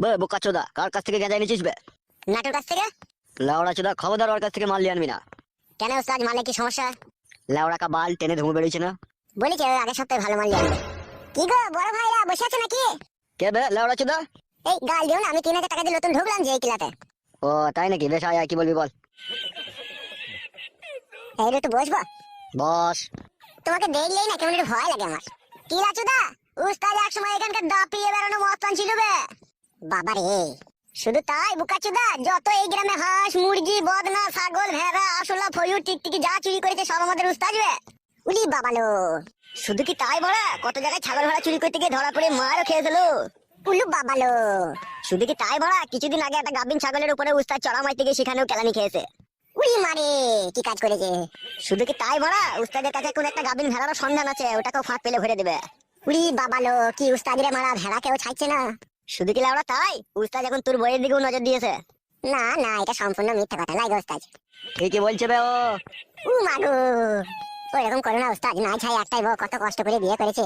বে বোকা চোদা, কার কাছ থেকে গেঁজা এনেছিস বে? নাটুর কাছ থেকে। লাউড়া চোদা, খবরদার ওর কাছ থেকে মাল নিয়ে আনবি না। কেন ওস্তাদ, মালে কি সমস্যা? লাউড়া কা বাল টেনে ধুমে বেরিয়েছে না। বলেছে আগের সপ্তাহে ভালো মাল নিয়ে আনবে। কি গো বড় ভাইরা বসে আছে নাকি? কে বে লাউড়া চোদা? এই গাল দিও না, আমি 3000 টাকা দিয়ে নতুন ঢুকলাম যে এই ক্লাবে। ও তাই নাকি? বেশ আয় আয়, কি বলবি বল। এই রে, তো বসবো? বস। তোমাকে দেখলেই না কেমন একটু ভয় লাগে আমার। কি রাচুদা, উস্তাদ এক সময় এখানকার দাপিয়ে বেড়ানো মস্তান ছিল বে। বাবা রে, শুধু তাই বুকাচুদা, যত এই গ্রামে হাঁস মুরগি বদনা ছাগল ভেড়া আসলা ফয়ুর টিকটিকি যা চুরি করেছে সব আমাদের উস্তাদ বে। উলি বাবালো, শুধু কি তাই বড়া, কত জায়গায় ছাগল ভেড়া চুরি করতে গিয়ে ধরা পড়ে মারও খেয়েছিল। উলু বাবালো, শুধু কি তাই বড়া, কিছুদিন আগে একটা গাবিন ছাগলের উপরে উস্তাদ চড়া মারতে গিয়ে সেখানেও কেলানি খেয়েছে। উলি মারে, কি কাজ করেছে? শুধু কি তাই বড়া, উস্তাদের কাছে কোন একটা গাবিন ভেড়ার সন্ধান আছে, ওটাকেও ফাঁক পেলে ভরে দেবে। উলি বাবালো, কি উস্তাদিরে মারা, ভেড়া কেউ ছাড়ছে না। শুধু কি লাউড়া তাই, উস্তাদ এখন তোর বইয়ের দিকেও নজর দিয়েছে। না না, এটা সম্পূর্ণ মিথ্যা কথা লাগে উস্তাদ। ঠিকই বলছে বে ও। মাগো, ওইরকম করো না উস্তাদ, না ছাই একটাই বউ, কত কষ্ট করে বিয়ে করেছে।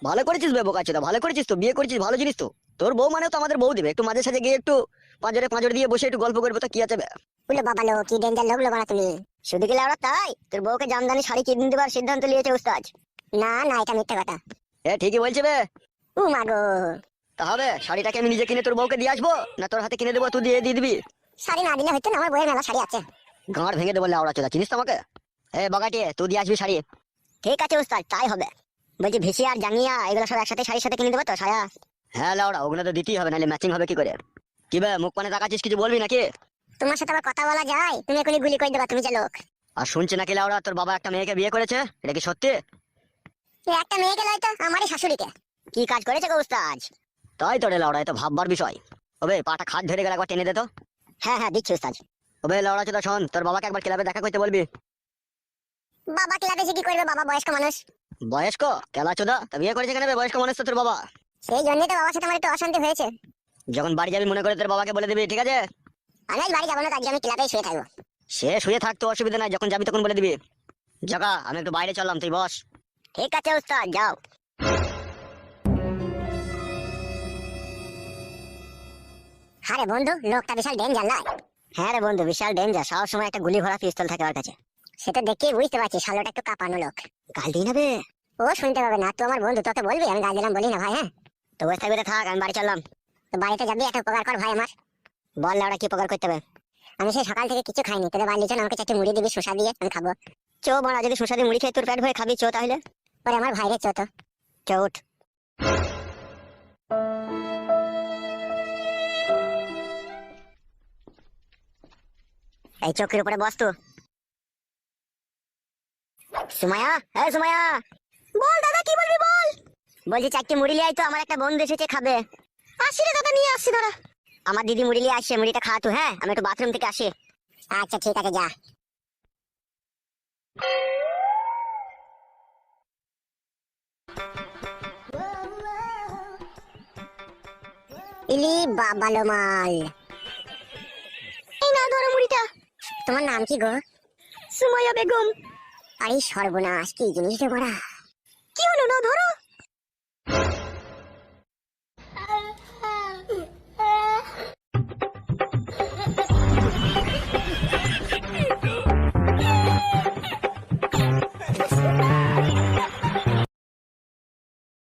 ভালো করেছিস বে বোকা চোদা, ভালো করেছিস তো, বিয়ে করেছিস, ভালো জিনিস তো। তোর বউ মানে তো আমাদের বউ দিবে, একটু মাঝে সাঝে গিয়ে একটু পাঁজরে পাঁজরে দিয়ে বসে একটু গল্প করবো, তো কি আছে বে? উলো বাবালো, কি ডেঞ্জার লোক লোক তুমি। শুধু কি লাউড়া তাই, তোর বউকে জামদানি শাড়ি কিনে দেবার সিদ্ধান্ত নিয়েছে উস্তাদ। না না, এটা মিথ্যা কথা। এ ঠিকই বলছে বে। মাগো, তাহলে শাড়িটাকে আমি নিজে কিনে তোর বউকে দিয়ে আসবো, না তোর হাতে কিনে দেবো, তুই দিয়ে দিবি? শাড়ি না দিলে হইতো না, আমার বইয়ের মেলা শাড়ি আছে। গাঁড় ভেঙে দেবো লাউড়া চোদা, চিনিস তো আমাকে? এ বগাটি, তুই দিয়ে আসবি শাড়ি। ঠিক আছে উস্তাদ, তাই হবে। বলছি ভিসি আর জাঙ্গিয়া এগুলো সব একসাথে শাড়ির সাথে কিনে দেবো তো সায়া? হ্যাঁ লাউড়া, ওগুলো তো দিতেই হবে, নাহলে ম্যাচিং হবে কি করে? কি বে মুখ পানে তাকাচ্ছিস, কিছু বলবি নাকি? তোমার সাথে আবার কথা বলা যায়? তুমি এখনই গুলি করে দেবা, তুমি যে লোক। আর শুনছি নাকি লাউড়া তোর বাবা একটা মেয়েকে বিয়ে করেছে, এটা কি সত্যি? একটা মেয়েকে লয় তো আমারই শাশুড়িকে। কি কাজ করেছে গো উস্তাদ? তাই তো রে লাউড়া, এ তো ভাববার বিষয়। ওবে পাটা খাট ধরে গেলে একবার টেনে দে তো। হ্যাঁ হ্যাঁ, দিচ্ছি উস্তাদ। ওবে লাউড়া চোদা শোন, তোর বাবাকে একবার ক্লাবে দেখা করতে বলবি। বাবা ক্লাবে এসে কি করবে, বাবা বয়স্ক মানুষ। বয়স্ক কেলা চোদা, তা বিয়ে করেছে কেন বে? বয়স্ক মানুষ তো তোর বাবা। সেই জন্যই তো বাবার সাথে আমার একটু অশান্তি হয়েছে। যখন বাড়ি যাবি মনে করে তোর বাবাকে বলে দিবি, ঠিক আছে? আমি আজ বাড়ি যাবো না, আজকে আমি ক্লাবেই শুয়ে থাকবো। সে শুয়ে থাকতো অসুবিধা নাই, যখন যাবি তখন বলে দিবি। জগা আমি একটু বাইরে চললাম, তুই বস। ঠিক আছে উস্তাদ, যাও। আরে বন্ধু, লোকটা বিশাল ডেঞ্জার নয়? হ্যাঁ রে বন্ধু, বিশাল ডেঞ্জার, সব সময় একটা গুলি ভরা পিস্তল থাকে ওর কাছে। সেটা দেখেই বুঝতে পারছি, শালোটা একটু কাঁপানো লোক। গাল দিই না বে। ও শুনতে পাবে না, তুই আমার বন্ধু, তোকে বলবি আমি গাল দিলাম বলি না ভাই। হ্যাঁ তো বসে থাকবি, থাক, আমি বাড়ি চললাম। তো বাড়িতে যাবি, একটা উপকার কর ভাই আমার। বল লাউড়া, কি উপকার করতে হবে? আমি সেই সকাল থেকে কিছু খাইনি, তোদের বাড়ি চল, আমাকে চারটি মুড়ি দিবি শসা দিয়ে, আমি খাবো। চো মারা, যদি সুস্বাদু মুড়ি খেয়ে তোর পেট ভরে খাবি, চো তাহলে। পরে আমার ভাইরে চো তো। চো উঠ। এই চৌকির উপরে বস তো। সুমায়া, হ্যাঁ সুমায়া। বল দাদা, কি বলবি বল। বলছি চারটি মুড়ি লিয়ে আয় তো, আমার একটা বন্ধু এসেছে, খাবে। আসি রে দাদা, নিয়ে আসছি দাঁড়া। আমার দিদি মুড়ি লিয়ে আসছে, মুড়িটা খা তো। হ্যাঁ আমি একটু বাথরুম থেকে আসি। আচ্ছা ঠিক আছে, যা। ইলি বাবালো মাল। এই না, ধরো মুড়িটা। তোমার নাম কি গো? সুমাইয়া বেগম। আরে সর্বনাশ, কি জিনিস রে বড়া। কি হলো, না ধরো।